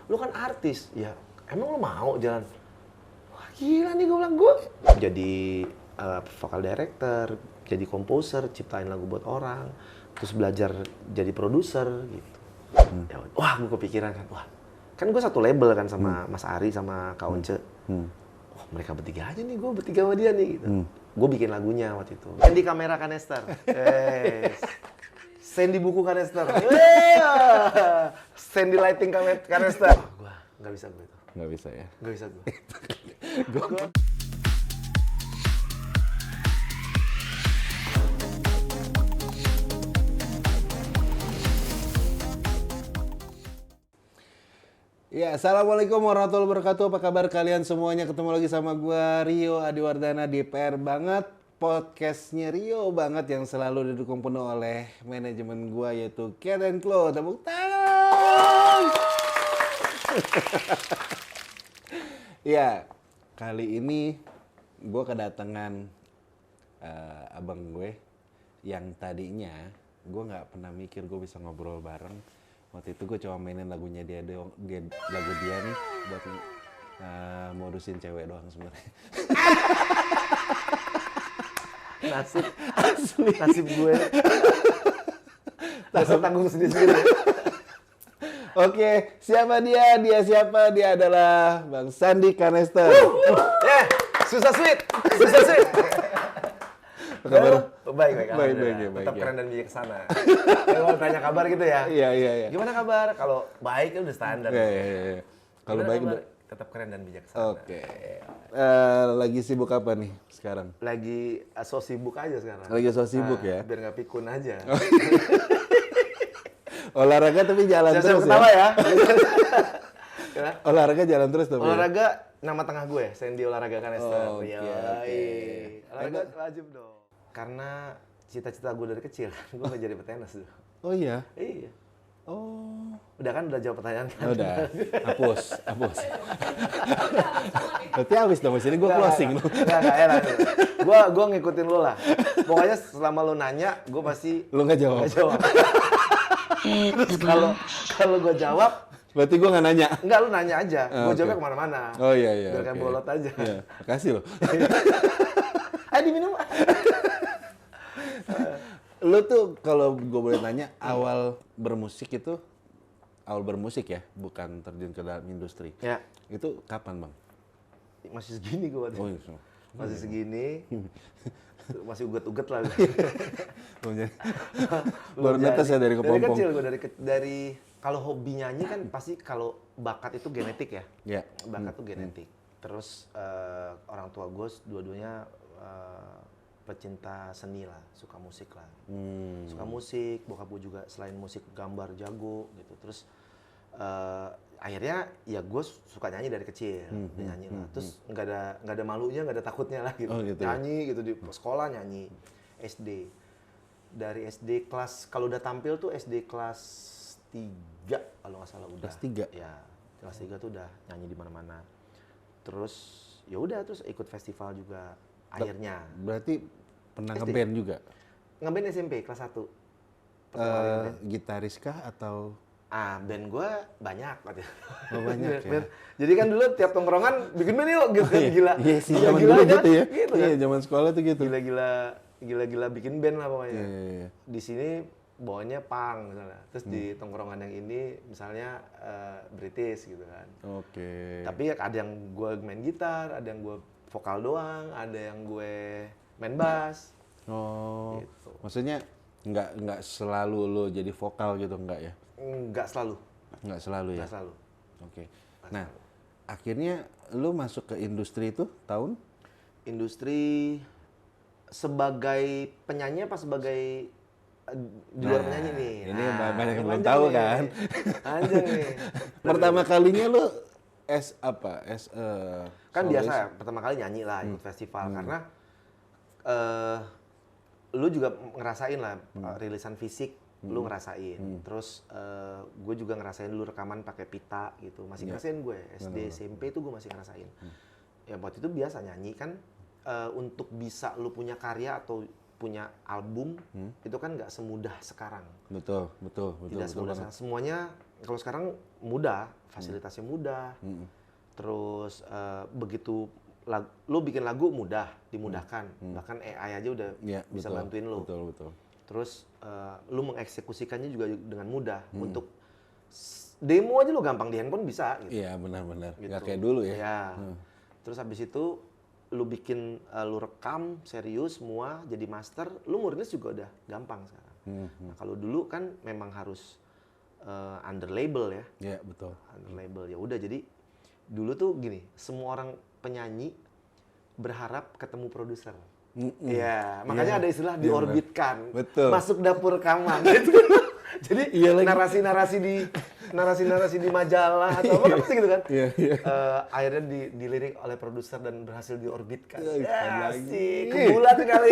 lu kan artis. Ya, emang lu mau jalan? Wah gila nih gue bilang, gue jadi vocal director, jadi komposer, ciptain lagu buat orang, terus belajar jadi produser gitu. Ya, wah gue kepikiran kan, wah kan gue satu label kan sama Mas Ari sama Kak Once. Oh, mereka bertiga aja nih, gue bertiga sama dia nih gitu. Gue bikin lagunya waktu itu. Sandy kamera kanester. Sandy buku kanester. Sandy lighting kanester. Oh, gue nggak bisa gue itu. Nggak bisa ya? Nggak bisa gue. Ya, assalamualaikum warahmatullahi wabarakatuh. Apa kabar kalian semuanya? Ketemu lagi sama gua Rio Adiwardana di PR Banget, podcastnya Rio Banget yang selalu didukung penuh oleh manajemen gua yaitu Care & Clo. Tepuk tangan. Ya, kali ini gua kedatangan abang gue yang tadinya gua nggak pernah mikir gue bisa ngobrol bareng. Waktu itu gue cuma mainin lagunya lagu dia nih buat modusin cewek doang sebenarnya. Nasib gue. Nasib tanggung sendiri. Oke, siapa dia? Dia siapa? Dia adalah Bang Sandy Kanester. Susah sweet. Apa kabar? Baik. Tetap ya. keren dan bijaksana. Kalau tanya kabar gitu ya. Iya. Gimana kabar? Kalau baik kan udah standar. Iya. Kalau Gimana baik kabar? udah. Tetap keren dan bijaksana. Oke. Lagi sibuk apa nih sekarang? Lagi so sibuk aja sekarang. Lagi so sibuk ya? Biar nggak pikun aja. Olahraga tapi jalan Jangan terus ketawa ya. Olahraga jalan terus tapi. Olahraga nama tengah gue, Sandy Olahraga Kanester. Oke. Olahraga wajib dong. Karena cita-cita gue dari kecil, gue mau jadi petenis tuh. Oh iya? Iya. Oh. Udah jawab pertanyaan kan? Udah, hapus. Berarti habis dong, sini gue closing. Nggak enak. Gue ngikutin lo lah. Pokoknya selama lo nanya, gue pasti Lu nggak jawab? Terus kalau gue jawab, Berarti gue nggak nanya? enggak, lu nanya aja. Gue Oke. jawabnya kemana-mana. Oh iya. Biar kayak bolot aja. Iya, makasih loh. Ayo diminum. Lu tuh kalau gue boleh nanya, awal bermusik ya, bukan terjun ke dalam industri. Ya. Itu kapan, Bang? Masih segini gue. Oh iya. Masih segini. Masih uget-uget lah. Baru netes ya dari Dari kepompong. kecil gue dari kalau hobi nyanyi kan pasti kalau bakat itu genetik ya. Ya. Bakat tuh genetik. Terus orang tua gue dua-duanya pecinta seni lah, suka musik lah. Suka musik, bokap gue juga selain musik gambar jago gitu. Terus akhirnya ya gue suka nyanyi dari kecil, nyanyi lah. Terus nggak ada malunya, nggak ada takutnya lah gitu. Oh, gitu. Nyanyi gitu di sekolah nyanyi. SD. Dari SD kelas, kalau udah tampil tuh SD kelas 3 kalau nggak salah udah. Kelas 3? Ya, kelas 3 tuh udah nyanyi di mana-mana. Terus ya udah terus ikut festival juga akhirnya. Berarti pernah SD. ngeband juga? Ngeband SMP kelas 1. Gitaris kah atau? Band gue banyak. Oh, banyak ya? Jadi kan dulu tiap tongkrongan bikin band yuk gitu. Gila. Iya sih, Gila zaman dulu aja, gitu ya. Gitu, Iya, kan? zaman sekolah tuh gitu. Gila bikin band lah pokoknya. Iya. Di sini bawanya punk misalnya. Terus di tongkrongan yang ini misalnya British gitu kan. Oke. Tapi ada yang gue main gitar, ada yang gue vokal doang, ada yang gue main bass. Oh, Gitu. maksudnya nggak selalu lo jadi vokal gitu, nggak ya? Nggak selalu. Nggak selalu ya? Nggak selalu. Oke. Nah, akhirnya lo masuk ke industri itu tahun? Industri sebagai penyanyi apa sebagai di luar penyanyi nih? Ini banyak yang belum panjang tahu nih. kan? Panjang nih. Pertama kalinya lo Kan solois? biasa ya, pertama kali nyanyi lah ikut festival karena lu juga ngerasain lah rilisan fisik, lu ngerasain. Terus gue juga ngerasain dulu rekaman pakai pita gitu, masih ngerasain gue SD SMP itu gue masih ngerasain. Ya waktu itu biasa nyanyi kan untuk bisa lu punya karya atau punya album itu kan nggak semudah sekarang. Betul Tidak semudah sekarang. Semuanya Kalau sekarang mudah, fasilitasnya mudah. Terus begitu lu bikin lagu mudah, dimudahkan. Bahkan AI aja udah bisa betul, bantuin lu. Betul. Terus lu mengeksekusikannya juga dengan mudah. Untuk demo aja lu gampang di handphone bisa. Gitu. Iya, benar-benar. Gitu. Nggak kayak dulu ya. Ya. Terus habis itu lu bikin, lu rekam serius semua jadi master, lu mau rilis juga udah gampang sekarang. Nah kalau dulu kan memang harus under label ya. Iya, betul. Under label ya udah, jadi dulu tuh gini, semua orang penyanyi berharap ketemu produser. Iya, makanya ada istilah diorbitkan. Betul. Masuk dapur rekaman gitu. Jadi narasi-narasi di majalah atau apa gitu kan. Akhirnya dilirik oleh produser dan berhasil diorbitkan. Ya, sih, ke bulan kali.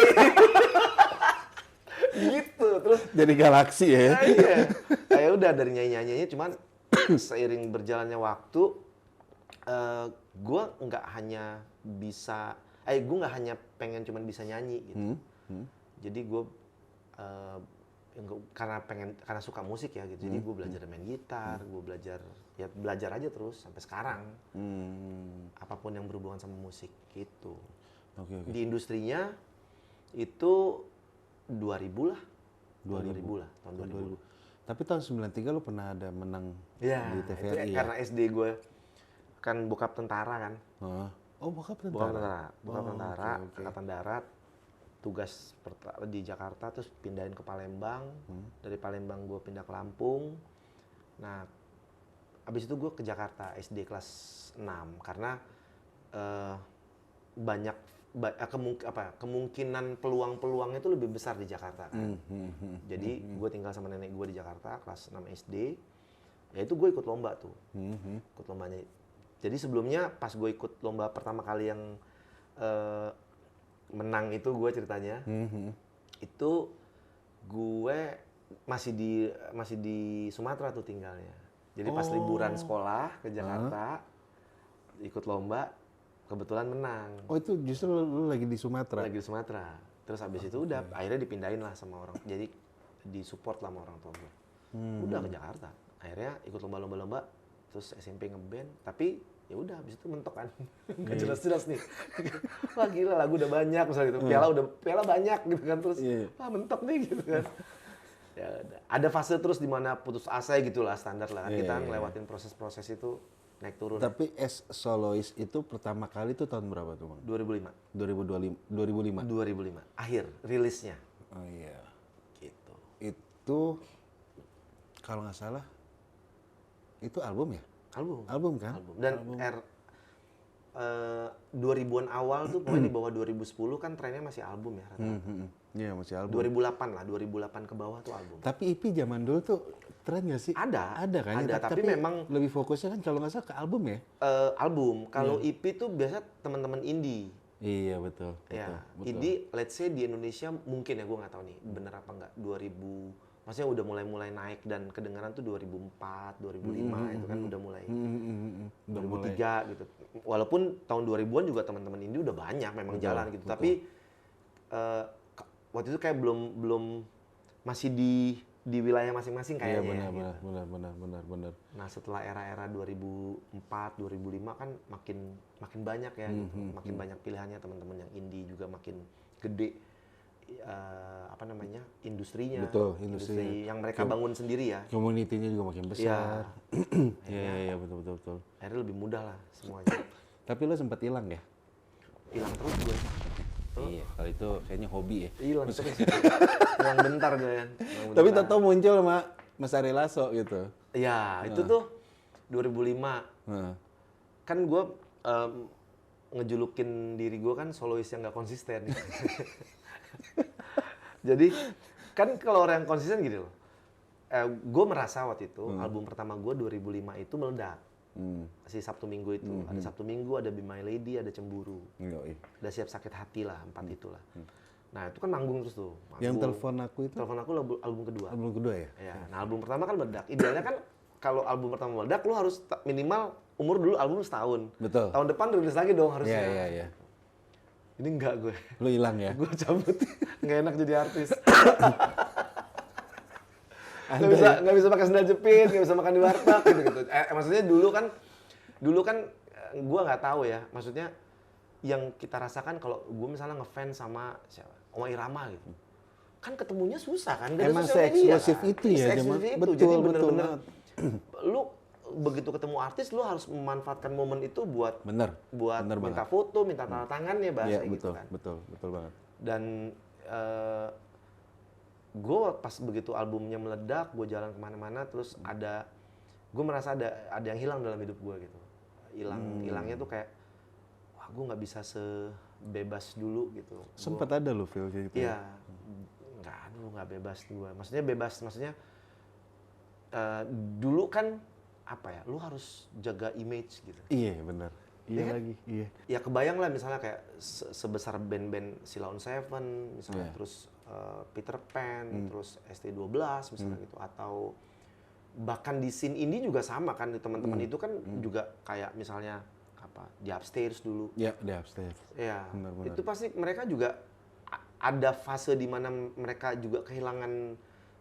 Gitu. Terus jadi galaksi ya. Iya. Ya udah dari nyanyi-nyanyinya, cuman seiring berjalannya waktu gue nggak hanya pengen cuman bisa nyanyi gitu. Jadi gue karena suka musik ya gitu. Jadi gue belajar main gitar, gue belajar aja terus sampai sekarang. Apapun yang berhubungan sama musik gitu. Okay. Di industrinya itu 2000 lah. 2000 lah, tahun 2000. Tapi tahun 93 lu pernah ada menang Ya, di TVRI itu karena SD gue kan bokap tentara kan. Oh, bokap Bokap tentara. tentara, Okay. Angkatan Darat. Tugas di Jakarta, terus pindahin ke Palembang. Dari Palembang gue pindah ke Lampung. Nah, abis itu gue ke Jakarta SD kelas 6 karena kemungkinan peluang-peluangnya itu lebih besar di Jakarta kan. Jadi gue tinggal sama nenek gue di Jakarta kelas 6 SD. Ya itu gue ikut lomba tuh. Ikut lombanya. Jadi sebelumnya pas gue ikut lomba pertama kali yang menang itu gue ceritanya. Itu gue masih di Sumatera tuh tinggalnya. Jadi pas liburan sekolah ke Jakarta ikut lomba, kebetulan menang. Oh, itu justru lu lagi di Sumatera? Lagi di Sumatera. Terus habis itu udah akhirnya dipindahin lah sama orang. Jadi disupport lah sama orang tua gue. Udah ke Jakarta. Akhirnya ikut lomba-lomba, terus SMP ngeband. Tapi ya udah habis itu mentok kan. Gak jelas-jelas nih. Wah gila, lagu udah banyak misalnya gitu. Piala banyak gitu kan, terus wah mentok nih gitu kan. Ya ada fase terus di mana putus asa gitu lah, standar lah kan. Kita ngelewatin proses-proses itu naik turun. Tapi as solois itu pertama kali itu tahun berapa tuh, Bang? 2005. 2005. 2005. Akhir rilisnya. Oh iya. Gitu. Itu kalau nggak salah itu album ya? Album kan? Album. Dan 2000-an awal tuh pokoknya di bawah 2010 kan trennya masih album ya rata-rata. Iya, masih album. 2008 lah, 2008 ke bawah tuh album. Tapi EP zaman dulu tuh tren nggak sih? Ada kan? ada, tapi memang lebih fokusnya kan kalau nggak salah ke album ya? album. Kalau EP tuh biasa teman-teman indie. Iya, betul. Ya, indie let's say di Indonesia mungkin ya, gue nggak tahu nih bener apa nggak, 2000 maksudnya udah mulai naik dan kedengaran tuh 2004, 2005 itu kan udah mulai 2003 gitu. Walaupun tahun 2000-an juga teman-teman indie udah banyak memang jalan gitu. Tapi waktu itu kayak belum masih di wilayah masing-masing kayaknya. Iya, benar. Nah, setelah era-era 2004, 2005 kan makin banyak ya gitu. Makin banyak pilihannya, teman-teman yang indie juga makin gede. Industrinya. Betul, industri yang mereka bangun sendiri ya. Community-nya juga makin besar. Iya, betul. Akhirnya lebih mudah lah semuanya. Tapi lo sempat hilang ya? Hilang terus gue. Iya, kalau itu kayaknya hobi ya. Hilang terus. Hilang bentar gue kan. Tapi tahu muncul sama Mas Ari Lasso gitu. Iya, itu tuh 2005. Kan gue ngejulukin diri gue kan solois yang nggak konsisten. Jadi kan kalau orang yang konsisten gini loh. Gue merasa waktu itu album pertama gue 2005 itu meledak. Si Sabtu Minggu itu. Ada Sabtu Minggu, ada Be My Lady, ada Cemburu. Ada Siap Sakit Hati lah, 4 itulah. Nah itu kan manggung terus tuh. Yang Telepon Aku itu? Telepon Aku album kedua. Album kedua ya? Ya. Nah album pertama kan meledak. Idealnya kan kalau album pertama meledak, lu harus minimal umur dulu album setahun. Betul. Tahun depan rilis lagi dong harusnya. Iya. Ini enggak gue. Lu hilang ya? Gue cabut. Nggak enak jadi artis. nggak bisa pakai sendal jepit, nggak bisa makan di warteg gitu. Maksudnya dulu kan gue nggak tahu ya. Maksudnya yang kita rasakan kalau gue misalnya ngefans sama siapa, Oma Irama gitu, kan ketemunya susah kan. Gak ada Emang sosial media se-eksklusif kan. itu ya, Se-eksklusif itu. betul, Jadi betul bener-bener banget. lu begitu ketemu artis lu harus memanfaatkan momen itu buat Bener minta banget. foto, minta tanda tangannya bahasa Iya, gitu betul, kan. betul banget. Dan gue pas begitu albumnya meledak, gue jalan kemana-mana, terus gue merasa ada yang hilang dalam hidup gue gitu. Hilangnya tuh kayak, wah gue nggak bisa sebebas dulu gitu. Sempet ada lo feel kayak gitu. Iya, nggak bebas gue. Maksudnya bebas, dulu kan apa ya, lu harus jaga image gitu. Iya benar. Iya Iya kan? lagi, iya. Ya kebayang lah misalnya kayak sebesar band-band Sheila on Seven misalnya, Iya. terus Peter Pan, terus ST12 misalnya gitu, atau bahkan di scene indie juga sama kan, teman-teman itu kan juga kayak misalnya apa, di Upstairs dulu. Iya, di Upstairs. Ya, Benar. itu pasti mereka juga ada fase di mana mereka juga kehilangan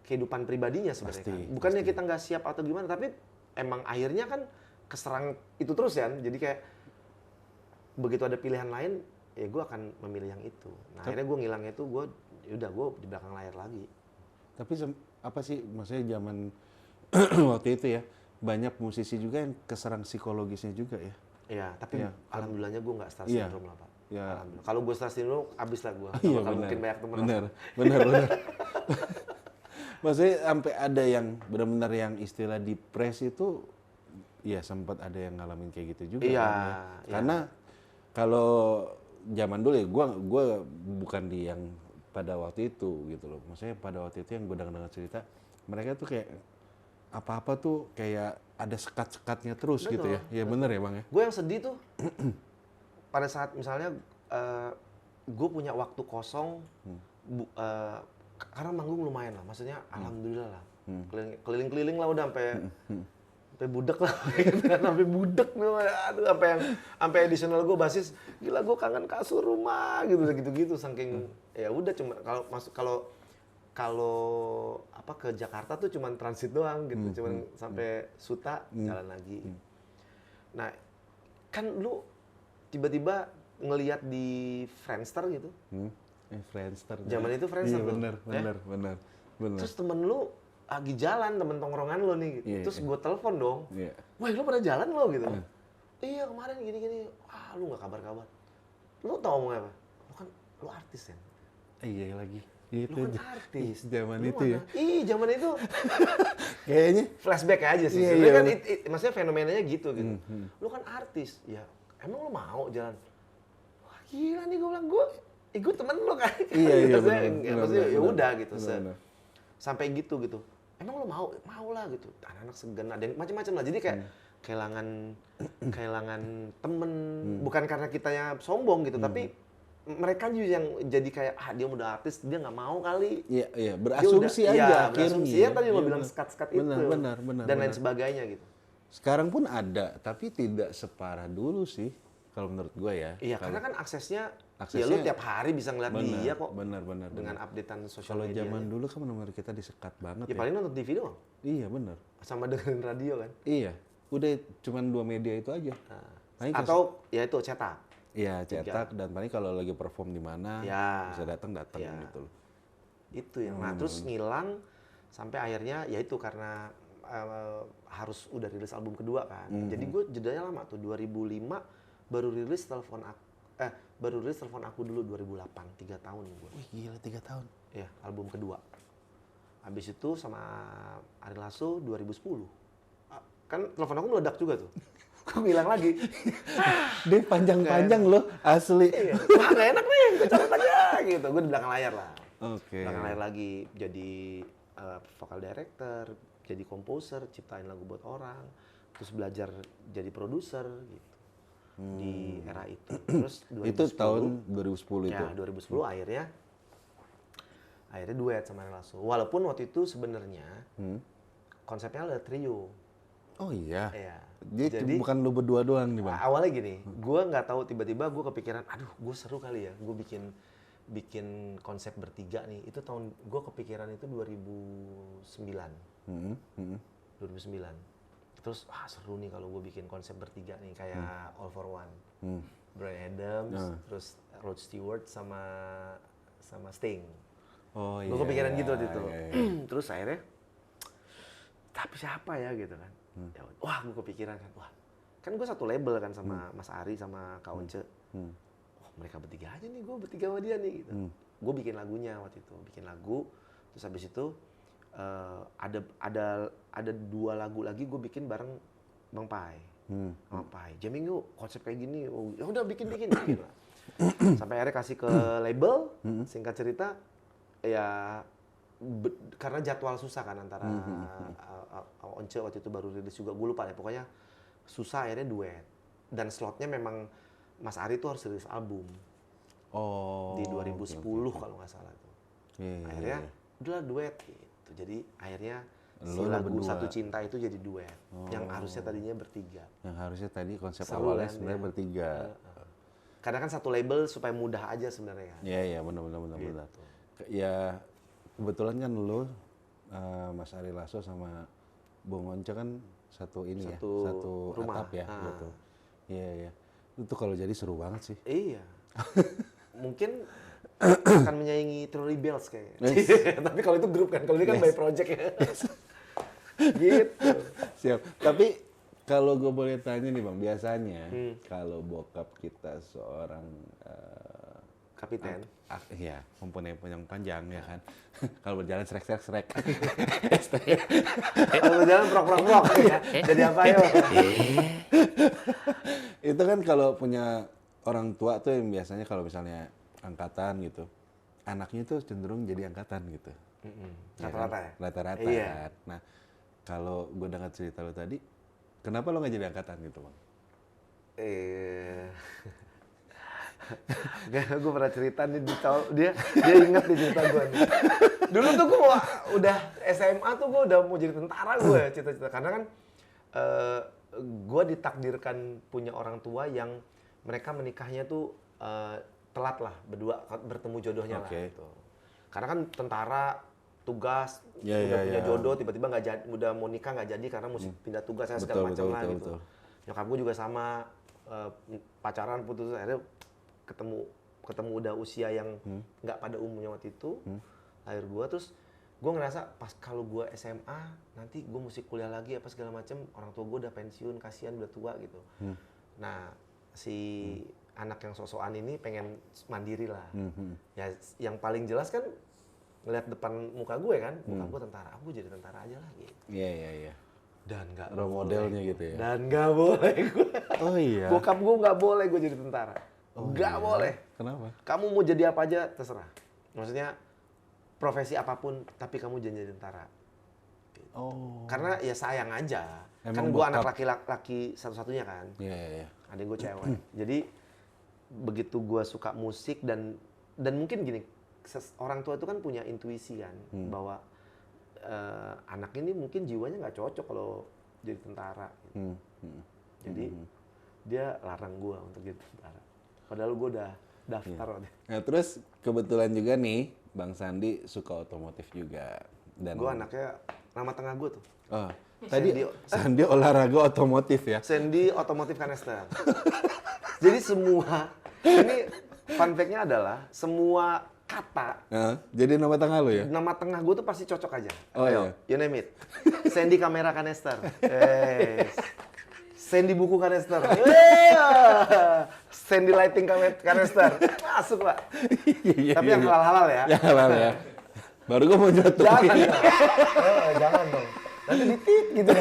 kehidupan pribadinya sebenarnya. Pasti, Kan. Bukannya pasti. kita nggak siap atau gimana, tapi emang akhirnya kan keserang itu terus kan. Jadi kayak begitu ada pilihan lain, ya gue akan memilih yang itu. Nah, akhirnya gue ngilangnya itu, gue di belakang layar lagi. Tapi apa sih maksudnya zaman waktu itu ya, banyak musisi juga yang keserang psikologisnya juga ya. Iya, tapi Iya. alhamdulillahnya gue nggak star Iya. syndrome lah, Pak. Iya. Alhamdulillah. Kalau gue star syndrome, abis lah gue. Iya, Bakal mungkin banyak temen. benar. Maksudnya sampai ada yang benar-benar yang istilah depres itu, ya sempat ada yang ngalamin kayak gitu juga. Iya, kan, ya. iya. Karena kalau zaman dulu ya, gue bukan di yang pada waktu itu gitu loh. Maksudnya pada waktu itu yang gue dengar cerita, mereka tuh kayak apa-apa tuh kayak ada sekat-sekatnya terus gitu ya. Ya benar ya bang ya. Gue yang sedih tuh pada saat misalnya gue punya waktu kosong, karena manggung lumayan lah, maksudnya alhamdulillah lah, keliling-keliling lah udah sampai budek lah, gitu kan, sampai budek, aduh, sampai additional gue basis, gila gue kangen kasur rumah gitu saking ya udah cuma kalau apa ke Jakarta tuh cuman transit doang gitu, cuman sampai Suta jalan lagi. Nah, kan lu tiba-tiba ngelihat di Friendster gitu. Friendster. Zaman itu Friendster Iya tuh, benar. Terus temen lu lagi jalan, temen tongkrongan lu nih gitu. Iya, Terus gue telepon dong. Iya. Wah, lu pada jalan lo gitu. Iya, kemarin gini-gini. Wah, lu nggak kabar-kabar. Lu tau ngomongnya apa? Lu artis kan? Iya lagi. Itu Lu kan artis. Zaman Lu itu mana? ya. Ih, zaman itu Kayaknya flashback aja sih. Iya, Sebenarnya iya, kan maksudnya fenomenanya gitu. Lu kan artis. Ya, emang lu mau jalan? Wah, gila nih gue bilang, gue temen lu kan. Iya, Maksudnya ya udah gitu. Benar. Sampai gitu. Emang lu mau lah gitu. Anak-anak segan, ada yang macam-macam lah. Jadi kayak kehilangan temen. Bukan karena kitanya sombong gitu, tapi mereka juga yang jadi kayak, dia udah artis, dia nggak mau kali. Iya, berasumsi aja akhirnya. Berasumsi. Yang tadi lo Iya, bilang benar. skat-skat itu. Benar. Dan lain sebagainya gitu. Sekarang pun ada, tapi tidak separah dulu sih, kalau menurut gue ya. Iya, karena kan aksesnya, ya Aksesnya- lu tiap hari bisa ngeliat dia kok. Benar. Dengan updatean sosial Kalau media. zaman dulu kan benar-benar kita disekat banget Ya ya. paling nonton TV doang. Iya benar. Sama dengerin radio kan. Iya, udah cuman 2 media itu aja. Paling Atau ya itu cetak. Iya cetak dan paling kalau lagi perform di mana Ya. bisa datang Ya. gitu loh. Itu yang. Nah, terus ngilang sampai akhirnya ya itu karena harus udah rilis album kedua kan. Jadi gue jedanya lama tuh, 2005 baru rilis telepon aku dulu 2008, 3 tahun gue. Wih gila 3 tahun. Iya, album kedua. Habis itu sama Ari Lasso 2010. Kan telepon aku meledak juga tuh. Gue ngilang lagi. Dia panjang-panjang loh asli. Iya. Wah, gak enak nih, gue cabut aja gitu. Gue di belakang layar lah. Oke. Belakang layar lagi jadi vokal director, jadi komposer, ciptain lagu buat orang, terus belajar jadi produser gitu. Di era itu. Terus 2010, Itu tahun 2010 itu. ya 2010 akhirnya duet sama Ari Lasso. Walaupun waktu itu sebenarnya konsepnya ada trio. Oh iya. Iya. Jadi bukan lu berdua doang nih bang. Awalnya gini, gue nggak tahu, tiba-tiba gue kepikiran, aduh gue seru kali ya, gue bikin konsep bertiga nih. Itu gue kepikiran itu 2009. 2009. Terus seru nih kalau gue bikin konsep bertiga nih kayak All for One. Bryan Adams, terus Rod Stewart sama Sting. Oh iya. Gue kepikiran gitu waktu itu. Iya. Terus akhirnya, tapi siapa ya gitu kan. Ya, wah gue kepikiran kan, wah kan gue satu label kan sama Mas Ari sama Kak Once. Wah mereka bertiga aja nih, gue bertiga sama dia nih gitu. Gue bikin lagunya waktu itu, bikin lagu. Terus habis itu ada 2 lagu lagi gue bikin bareng Bang Pai. Bang Pai, jamming yuk konsep kayak gini. Oh, ya udah bikin lah. Sampai akhirnya kasih ke label. Singkat cerita, ya karena jadwal susah kan antara Once waktu itu baru rilis juga, gue lupa ya, pokoknya susah akhirnya duet. Dan slotnya memang Mas Ari tuh harus rilis album di 2010 kalau nggak salah tuh. Akhirnya udahlah duet gitu. Jadi akhirnya si lagu berdua. Satu Cinta itu jadi duet. Yang harusnya tadinya bertiga. Yang harusnya tadi konsep Seru awalnya kan, sebenarnya ya. bertiga. Karena kan satu label supaya mudah aja sebenarnya kan. Iya benar. Gitu. Ya kebetulan kan lu Mas Ari Lasso sama Bung Once kan satu Satu rumah. atap ya gitu. Iya. Itu kalau jadi seru banget sih. Iya. Mungkin akan menyaingi Three Bells kayaknya. Tapi kalau itu grup kan, kalau ini kan by project ya. Gitu. Siap. Tapi kalau gue boleh tanya nih Bang, biasanya kalau bokap kita seorang Kapiten. Iya, mempunyai yang panjang ya kan. Kalau berjalan srek. Kalau jalan prok ya. Jadi apa yo? Itu kan kalau punya orang tua tuh yang biasanya kalau misalnya angkatan gitu, anaknya tuh cenderung jadi angkatan gitu. Rata-rata ya? Rata-rata Iya. kan. Nah, kalau gue dengar cerita lo tadi, kenapa lo nggak jadi angkatan gitu Bang? Gue pernah cerita nih dia inget nih cerita gue nih. Dulu tuh gue udah SMA tuh gue udah mau jadi tentara gue cita-cita, karena kan gue ditakdirkan punya orang tua yang mereka menikahnya tuh telat lah, berdua bertemu jodohnya lah gitu. Karena kan tentara tugas udah punya jodoh, tiba-tiba nggak jadi, udah mau nikah nggak jadi karena mesti pindah tugas segala macam lah gitu. Nyokap gue juga sama, pacaran putus, akhirnya ketemu udah usia yang nggak pada umumnya waktu itu. Akhir gue terus gue ngerasa pas kalau gue SMA nanti gue mesti kuliah lagi apa segala macam, orang tua gue udah pensiun, kasihan udah tua gitu. Nah si anak yang sok-sokan ini pengen mandiri lah. Ya yang paling jelas kan ngeliat depan muka gue kan, muka gue tentara, aku jadi tentara aja lah gitu. Iya. Dan nggak Role modelnya gitu ya. Dan nggak boleh gue. Oh iya. Bokap gue nggak boleh gue jadi tentara. Nggak boleh. Kenapa? Kamu mau jadi apa aja terserah. Maksudnya profesi apapun, tapi kamu jangan jadi tentara. Oh. Karena ya sayang aja. Emang kan gue bokap- anak laki-laki satu-satunya kan. Iya. Adik gue cewek. Jadi begitu gue suka musik dan mungkin gini, orang tua itu kan punya intuisi kan bahwa anak ini mungkin jiwanya nggak cocok kalau jadi tentara. Gitu. Jadi dia larang gue untuk jadi tentara. Padahal gue udah daftar. Nah terus kebetulan juga nih Bang Sandi suka otomotif juga. Dan Gue anaknya, nama tengah gue tuh. Oh, tadi Sandi olahraga otomotif ya? Sandy Otomotif Canister. Jadi semua, ini fun fact-nya adalah semua kata, Jadi nama tengah lo ya? nama tengah gue tuh pasti cocok aja. Oh, Ayo, iya. you name it. Sandy Kamera Canister. Sandy Buku Canister. Sandy Lighting Canister. Masuk, Pak. Tapi yang halal-halal ya. Ya halal ya. Baru gue mau nyetok. Jangan dong. Jangan dong. Nanti ditit gitu.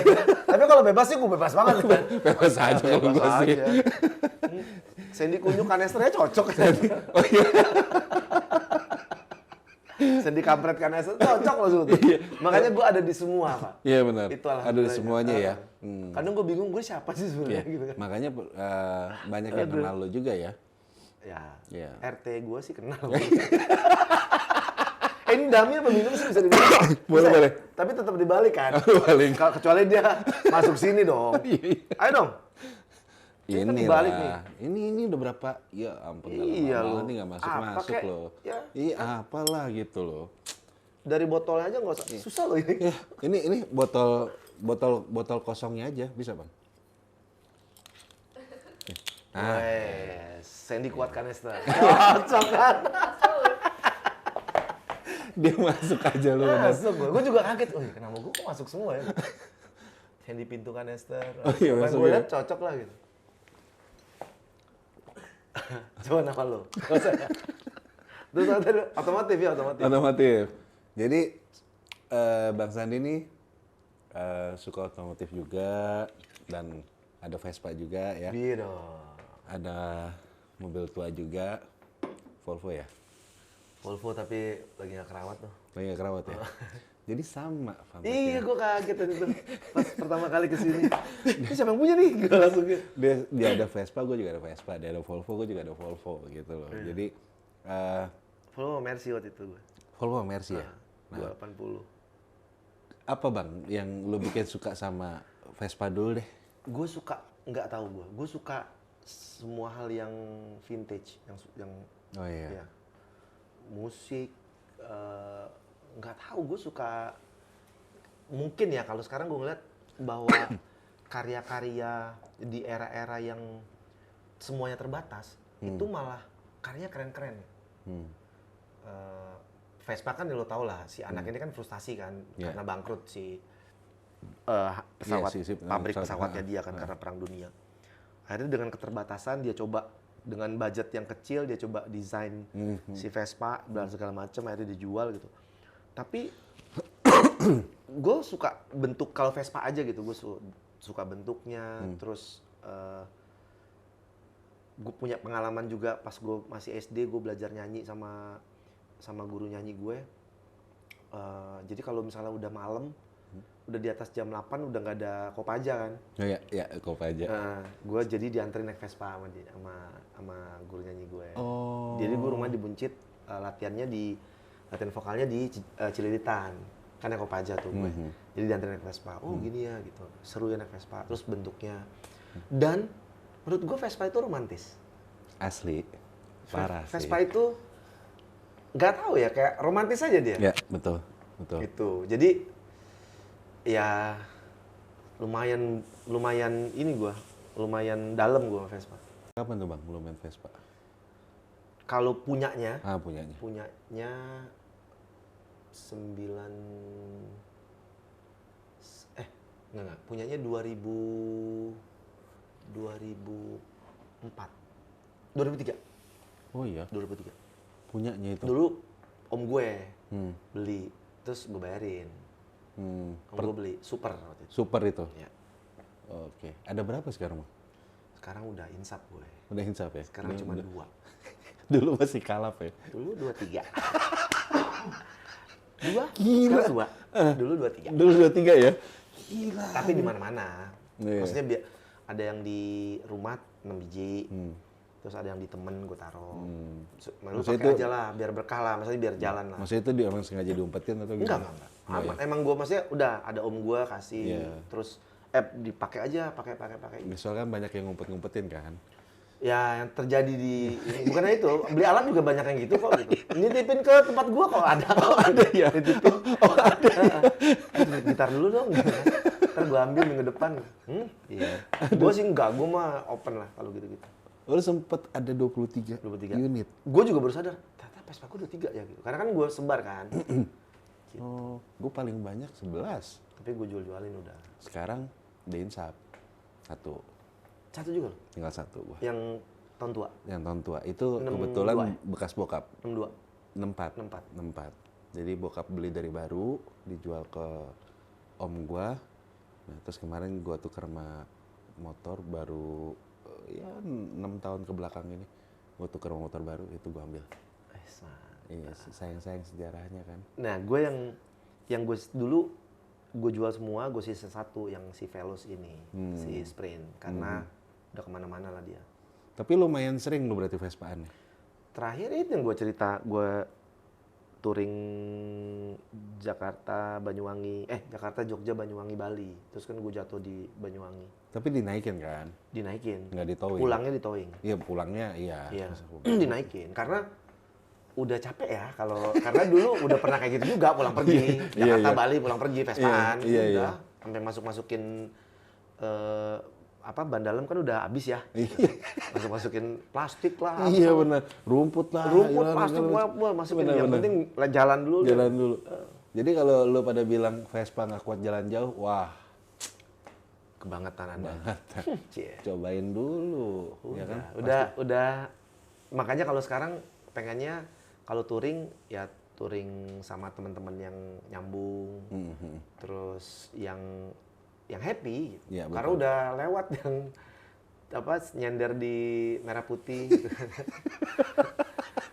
Tapi kalau bebas sih gue bebas banget kan. Bebas aja kalau gue Bebas sih. aja. Sandy Kunyuk Kanesternya cocok. Oh iya. Sandy Kampret Kanister cocok loh sebetulnya. Makanya gue ada di semua, Pak. Iya benar. Itu Ada di semuanya ya. Kadang gue bingung gue siapa sih sebenarnya Iya. gitu kan. Makanya banyak yang kenal lo juga ya. Ya, Iya. RT gue sih kenal. Ini dami apa minum sih bisa dibalik? Boleh, Bisa, boleh. Tapi tetap dibalik kan? Balik. Kecuali dia masuk sini dong. Ayo dong. Ini kan Ini dibalik nih. lah. Ini udah berapa? Ya ampun. Iya lama loh. banget nih nggak Apa masuk kek? loh. Ya. Iya apalah gitu loh. dari botolnya aja nggak usah. Susah loh ini. Ya, ini botol kosongnya aja bisa bang. Wes, Sandy kuat kanester. Cocok kan? Dia masuk aja lu. Masuk gue juga kaget. Oh iya, kenapa gue kok masuk semua ya? Sandy pintu kanester. Oh iya, Apa yang masuk gue ya. lihat cocok lah gitu. Coba nama lo. Nggak usah ya. Terus otomotif ya, otomotif. Otomotif. Jadi Bang Sandi ini suka otomotif juga dan ada Vespa juga ya. Biro. Ada mobil tua juga, Volvo ya. Volvo tapi lagi nggak kerawat tuh. Lagi nggak kerawat ya. Jadi sama. Iya, gue kaget tadi tuh pas pertama kali kesini. Ini siapa yang punya nih? Gue langsung gitu. Dia ada Vespa, gue juga ada Vespa. Dia ada Volvo, gue juga ada Volvo gitu loh. Jadi Volvo Mercy waktu itu gue. Volvo Mercy ya. 280. Apa bang yang lu bikin suka sama Vespa dulu deh? Gue suka, nggak tahu gue. Gue suka semua hal yang vintage, yang Oh iya. ya, musik. Nggak tahu, gue suka. Mungkin ya kalau sekarang gue ngeliat bahwa karya-karya di era-era yang semuanya terbatas itu malah karyanya keren-keren. Vespa kan lo tau lah, si anak ini kan frustasi kan Yeah. karena bangkrut si Iya, pesawat, pabrik pesawat. pesawatnya dia kan karena perang dunia. Akhirnya dengan keterbatasan dia coba dengan budget yang kecil dia coba desain si Vespa dan segala macam, akhirnya dijual gitu. Tapi gue suka bentuk kalau Vespa aja gitu, gue suka bentuknya. Terus gue punya pengalaman juga pas gue masih SD, gue belajar nyanyi sama guru nyanyi gue. Jadi kalau misalnya udah malam, udah di atas jam 8 udah nggak ada Kopaja kan. Oh iya, ya kop aja. Nah, gue jadi dianterin naik Vespa sama dia, sama guru nyanyi gue. Oh. Jadi gue rumah di Buncit, latihan vokalnya di Cililitan. Kan naik Kopaja tuh gue. Jadi dianterin naik Vespa. Oh gini ya gitu. Seru ya naik Vespa. Terus bentuknya. Dan menurut gue Vespa itu romantis. Asli. Parah sih. Vespa itu nggak tahu ya, kayak romantis aja dia. Ya, betul. Gitu. Jadi ya lumayan ini gua, lumayan dalam gua sama Vespa. Kapan tuh bang lu main Vespa? Kalau punyanya Punyanya. 9 punyanya 2003. Oh iya, 2003. punyanya itu. Dulu om gue beli, terus gue bayarin. Om gue beli super waktu itu. Super itu. Ya. Oke. Ada berapa sekarang bang? Sekarang udah insap gue. Udah insap ya? Sekarang cuma 2. Dulu masih kalap ya? Dulu 23. 2? Gila. Sekarang 2. Dulu 23. Dulu 23 ya? Gila. Tapi di mana-mana. Iya. Maksudnya ada yang di rumah 6 biji. Terus ada yang di temen gue taruh. Lu Maksudnya pakai itu- aja lah, biar berkah lah. Maksudnya biar jalan lah. Maksudnya itu dia emang sengaja diumpetin atau gimana? Enggak. Aman. Emang gue maksudnya udah ada om gue kasih. Iya. Terus dipakai aja, pakai. Soalnya kan banyak yang ngumpet-ngumpetin kan? Ya yang terjadi di bukan itu, beli alat juga banyak yang gitu kok gitu. Nitipin ke tempat gua kok ada. Ada ya? Nitipin. Oh ada. Gitar dulu dong. Ntar gua ambil minggu depan. Iya. Gua sih enggak, gua mah open lah kalau gitu-gitu. Lu sempet ada 23 23 unit? Gua juga baru sadar, ternyata Vespa gua 23 ya gitu. Karena kan gua sebar kan. Oh, gue paling banyak 11. Tapi gua jual-jualin udah. Sekarang Deinsap. Satu. Satu juga loh. Tinggal satu gua. Yang tahun tua. Yang tahun tua. Itu 62 kebetulan ya? bekas bokap. 62. 64. 64. Jadi bokap beli dari baru, dijual ke om gua. Nah, terus kemarin gua tuker sama motor baru ya 6 tahun ke belakang ini. Gua tuker sama motor baru, itu gua ambil. Iya, sayang-sayang sejarahnya kan. Nah, gue yang gue dulu gue jual semua, gue sisa satu yang si Veloz ini, si Sprint, karena udah kemana-mana lah dia. Tapi lumayan sering lu berarti Vespaan ya? Terakhir itu yang gue cerita, gue touring Jakarta, Jogja, Banyuwangi, Bali. Terus kan gue jatuh di Banyuwangi. Tapi dinaikin kan? Dinaikin. Nggak ditowing? Pulangnya ditowing. Iya, pulangnya iya. Iya, Masa pulang. dinaikin. Karena udah capek ya kalau karena dulu udah pernah kayak gitu juga pulang pergi Jakarta Bali pulang pergi Vespaan udah sampai masukin ban dalam kan udah habis ya masukin plastik lah Iya benar, rumput plastik wah masukin yang penting jalan dulu Jadi kalau lu pada bilang Vespa nggak kuat jalan jauh, wah kebangetan Anda. Cobain dulu, ya kan? Udah. Makanya kalau sekarang pengennya kalau touring ya touring sama teman-teman yang nyambung, terus yang happy. Gitu. Ya, karena udah lewat yang nyender di merah putih. Gitu.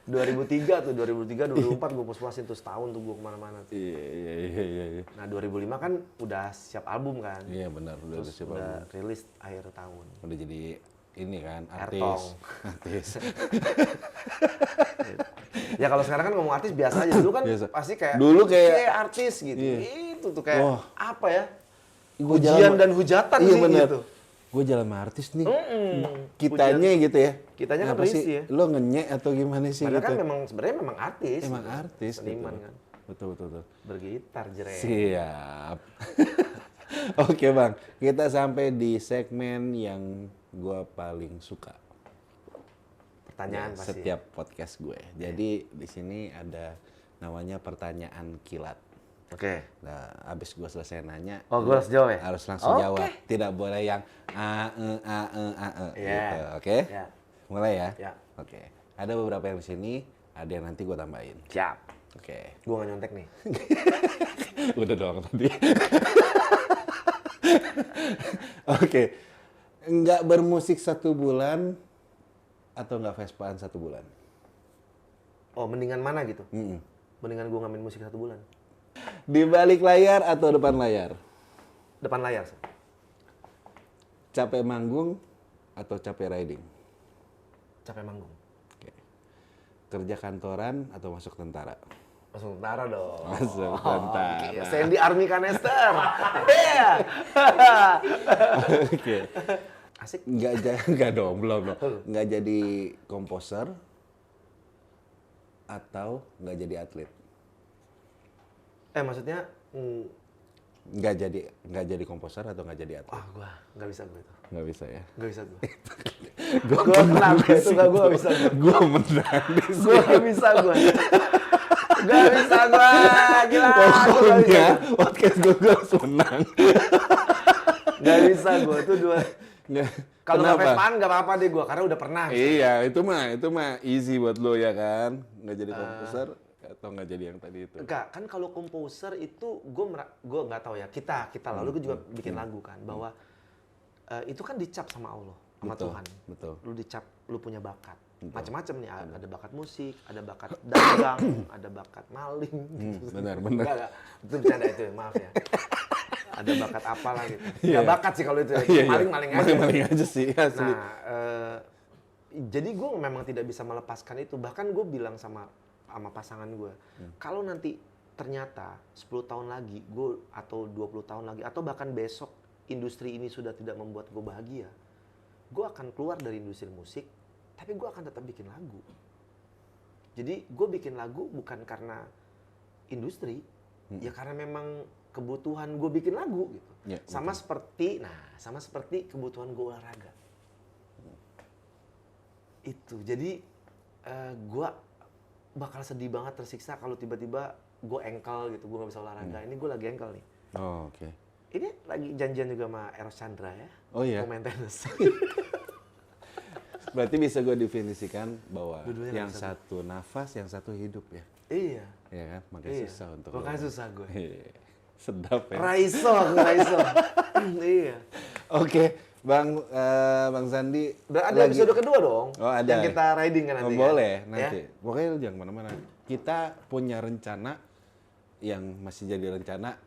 2003, 2004 gue puas-puasin tuh setahun tuh gue kemana-mana. Iya. Nah 2005 kan udah siap album kan. Iya benar, udah siap album. Udah rilis akhir tahun. Udah jadi ini kan, artis. Artis. Ya kalau sekarang kan ngomong artis biasa aja. Dulu kan pasti kayak dulu kayak artis gitu. Itu tuh kayak apa ya? Ujian dan hujatan iya, sih bener. gitu. Gue jalan sama artis nih. Kitanya gitu ya. Kitanya kan risih ya. Lo ngenyek atau gimana sih Padahal gitu? kan sebenarnya memang artis. Emang gitu. artis seniman gitu. Kan. Betul. Bergitar jeret. Siap. Oke bang, kita sampai di segmen yang gue paling suka. Pertanyaan pasti. Setiap podcast gue. Jadi di sini ada namanya pertanyaan kilat. Oke. Nah, abis gue selesai nanya, gue harus jawab ya? Harus langsung jawab. Tidak boleh yang gitu. Oke? Yeah. Mulai ya? Ya. Oke. Ada beberapa yang di sini, ada yang nanti gue tambahin. Siap. Oke. Gue nggak nyontek nih. Udah doang tadi. Oke. Nggak bermusik 1 bulan atau nggak Vespaan 1 bulan? Oh, mendingan mana gitu? Mendingan gue ngamen musik 1 bulan. Di balik layar atau depan layar? Depan layar. Capek manggung atau capek riding? Capek manggung. Oke. Kerja kantoran atau masuk tentara? Masuk tentara dong. Masuk tentara. Okay. Sandy Army Canister. Iya. Oke. Asik. Enggak dong, belum. Enggak jadi komposer atau enggak jadi atlet? Maksudnya Enggak jadi komposer atau enggak jadi atlet? gua nggak bisa gue itu. Nggak bisa ya? Nggak bisa gue. Gue menang itu gue nggak bisa. Gue menang. Gue nggak bisa gue. Nggak bisa gue. Gila. Pokoknya podcast gue harus menang. Nggak bisa gue itu dua. Kalau nggak Vespaan nggak apa-apa deh gue karena udah pernah. Iya itu mah easy buat lo ya kan. Nggak jadi komposer atau nggak jadi yang tadi itu. Enggak kan kalau komposer itu gue nggak tahu ya kita lalu gue juga bikin lagu kan bahwa itu kan dicap sama Allah sama Tuhan. Betul. Lu dicap lu punya bakat. Macam-macam nih ada bakat musik, ada bakat dagang, ada bakat maling. Gitu. Benar. Enggak. Itu bercanda itu maaf ya. Ada bakat apalah gitu. Nggak bakat sih kalau itu. Maling-maling aja. Maling aja sih asli. Nah, jadi gue memang tidak bisa melepaskan itu. Bahkan gue bilang sama pasangan gue, kalau nanti ternyata 10 tahun lagi, atau 20 tahun lagi, atau bahkan besok industri ini sudah tidak membuat gue bahagia, gue akan keluar dari industri musik, tapi gue akan tetap bikin lagu. Jadi gue bikin lagu bukan karena industri, ya karena memang kebutuhan gue bikin lagu gitu. Ya, sama seperti kebutuhan gue olahraga. Itu. Jadi gue bakal sedih banget tersiksa kalau tiba-tiba gue engkel gitu, gue nggak bisa olahraga. Ini gue lagi engkel nih. Oh, oke. Ini lagi janjian juga sama Eros Chandra ya. Oh iya. Pemain tenis. Berarti bisa gue definisikan bahwa Dua-duanya yang satu nafas, yang satu hidup ya. Iya. Iya kan? Makanya susah untuk. Makanya susah gue. Sedap ya. Raiso. Iya. Oke, Bang Sandi. Udah ada episode kedua dong. Oh, ada. Yang kita riding kan nanti. Boleh kan? nanti. Ya? Pokoknya lu jangan kemana-mana. Kita punya rencana yang masih jadi rencana.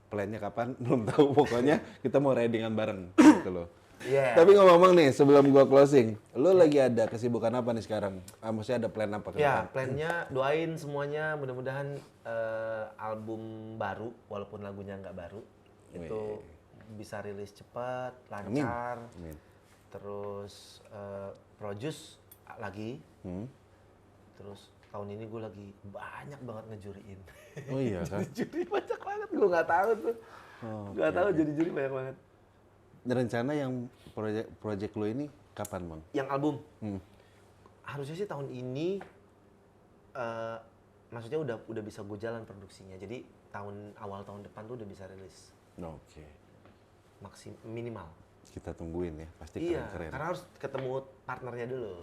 Plannya kapan? Belum tahu. Pokoknya kita mau ridingan bareng gitu loh. Yeah. Tapi ngomong nih, sebelum gua closing, lu lagi ada kesibukan apa nih sekarang? Maksudnya ada plan apa ke Ya, depan? plannya doain semuanya mudah-mudahan album baru, walaupun lagunya nggak baru, itu bisa rilis cepat, lancar, Amin. terus produce lagi, terus tahun ini gue lagi banyak banget ngejuriin. Oh iya kan? Juri banyak banget, gue nggak tahu tuh. Oh, Nggak tahu jadi juri banyak banget. Rencana yang project lo ini kapan, Bang? Yang album, harusnya sih tahun ini, maksudnya udah bisa gue jalan produksinya. Jadi awal tahun depan tuh udah bisa rilis. Oke. Minimal. Kita tungguin ya, pasti Iya, keren-keren. karena harus ketemu partnernya dulu.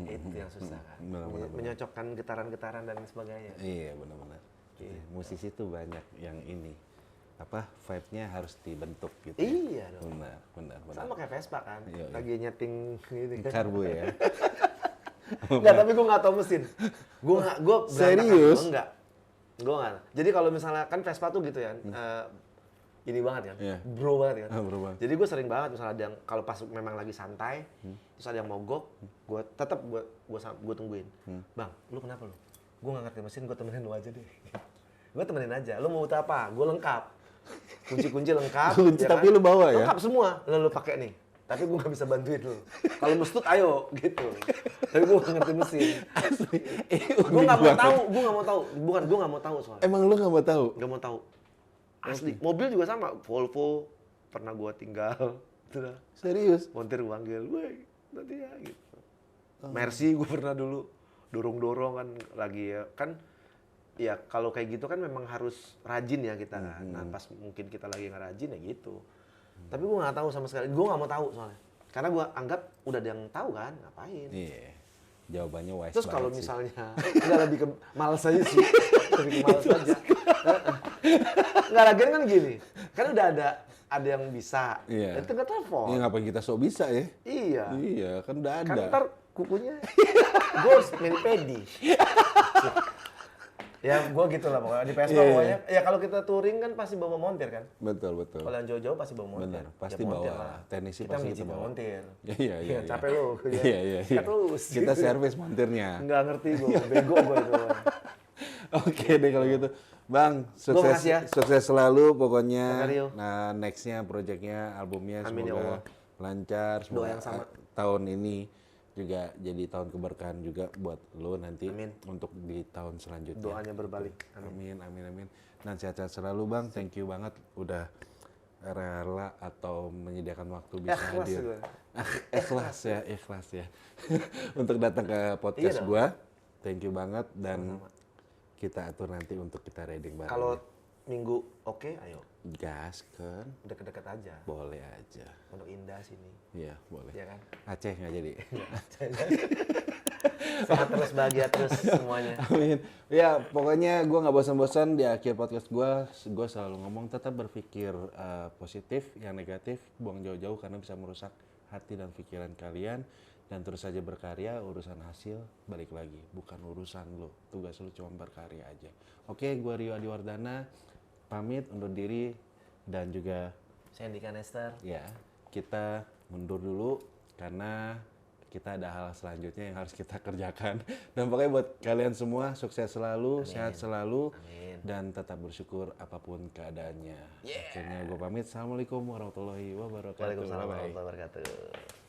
Itu yang susah kan. Benar. Menyocokkan getaran-getaran dan sebagainya. Iya, benar-benar. Gitu. Musisi tuh banyak yang ini. Vibe-nya harus dibentuk gitu. Iya dong. Benar. Sama kayak Vespa kan, Iya. lagi nyeting gitu kan. Karbo ya. Enggak, tapi gue nggak tahu mesin. Gue Serius? Gue nggak. Jadi kalau misalnya kan Vespa tuh gitu ya, ini banget kan, Iya. bro banget kan. Bro banget. Jadi gue sering banget misalnya ada yang kalau pas memang lagi santai, terus ada yang mogok, gue tetap gue tungguin. Bang, lu kenapa lu? Gue nggak ngerti mesin, gue temenin lu aja deh. Gue temenin aja. Lu mau butuh apa? Gue lengkap. Kunci-kunci lengkap. Kunci tapi lu bawa ya? Lengkap semua. Lu pakai nih. Tapi gue nggak bisa bantuin lu. Kalau mestut ayo gitu. Tapi gue nggak ngerti mesin. Asli. Gue nggak mau tahu. Gue nggak mau tahu. Bukan gue nggak mau tahu soalnya. Emang lu nggak mau tahu? Nggak mau tahu. Asli. Mobil juga sama. Volvo pernah gue tinggal. Sudah. Serius? Montir panggil, woi nanti ya gitu. Mercy gue pernah dulu dorong-dorong kan lagi ya kan. Ya kalau kayak gitu kan memang harus rajin ya kita kan. Nah pas mungkin kita lagi nggak rajin ya gitu. Tapi gue nggak tahu sama sekali. Gue nggak mau tahu soalnya. Karena gue anggap udah ada yang tahu kan, ngapain. Iya. Jawabannya wise Terus kalau banget sih. misalnya nggak lebih ke males aja sih. Lebih ke males aja. Nggak lagi kan gini. Kan udah ada yang bisa. Iya. Itu nggak telepon. Ya ngapain kita sok bisa ya? Iya. Iya, kan udah ada. Kan ntar kukunya gue harus milih pedi. Ya gue gitu lah pokoknya. Di Vespa pokoknya. Ya kalau kita touring kan pasti bawa montir kan. Betul. Kalau yang jauh-jauh pasti bawa montir. Benar, pasti Ya, montir bawa. lah. Teknisi Kita pasti ngisi kita bawa bawa. montir. Iya. Capek lu. Iya. Kan terus. Kita servis montirnya. Nggak ngerti gue. Bego gue itu. Oke deh kalau gitu. Bang, makasih ya. sukses selalu pokoknya. Makasih, Rio. Nah, nextnya projectnya, albumnya Amin, ya semoga Allah. lancar. Doa Semoga yang sama. tahun ini juga jadi tahun keberkahan juga buat lo nanti Amin. untuk di tahun selanjutnya. Doanya berbalik. Amin. Amin. Dan sehat-sehat selalu Bang. Thank you banget udah rela atau menyediakan waktu bisa Ikhlas hadir. gue. Ikhlas ya. Untuk datang ke podcast Iya dong. gua. Thank you banget dan kita atur nanti untuk kita reading bareng. Kalau minggu oke, ayo. gas kan Deket-deket aja. boleh aja. Pondok Indah sini. Iya, boleh. Iya kan? Aceh nggak jadi. Sehat terus, bahagia terus semuanya. Amin. Ya, pokoknya gue nggak bosan-bosan di akhir podcast gue selalu ngomong tetap berpikir positif, yang negatif buang jauh-jauh karena bisa merusak hati dan pikiran kalian. Dan terus saja berkarya, urusan hasil balik lagi, bukan urusan lo. Tugas lo cuma berkarya aja. Oke, gue Rio Adiwardana, pamit undur diri dan juga Saya Andika Nester. ya kita mundur dulu karena kita ada hal selanjutnya yang harus kita kerjakan. Dan pokoknya buat kalian semua sukses selalu, sehat selalu, dan tetap bersyukur apapun keadaannya. Akhirnya gue pamit. Assalamualaikum warahmatullahi wabarakatuh. Waalaikumsalam Bye-bye. warahmatullahi wabarakatuh.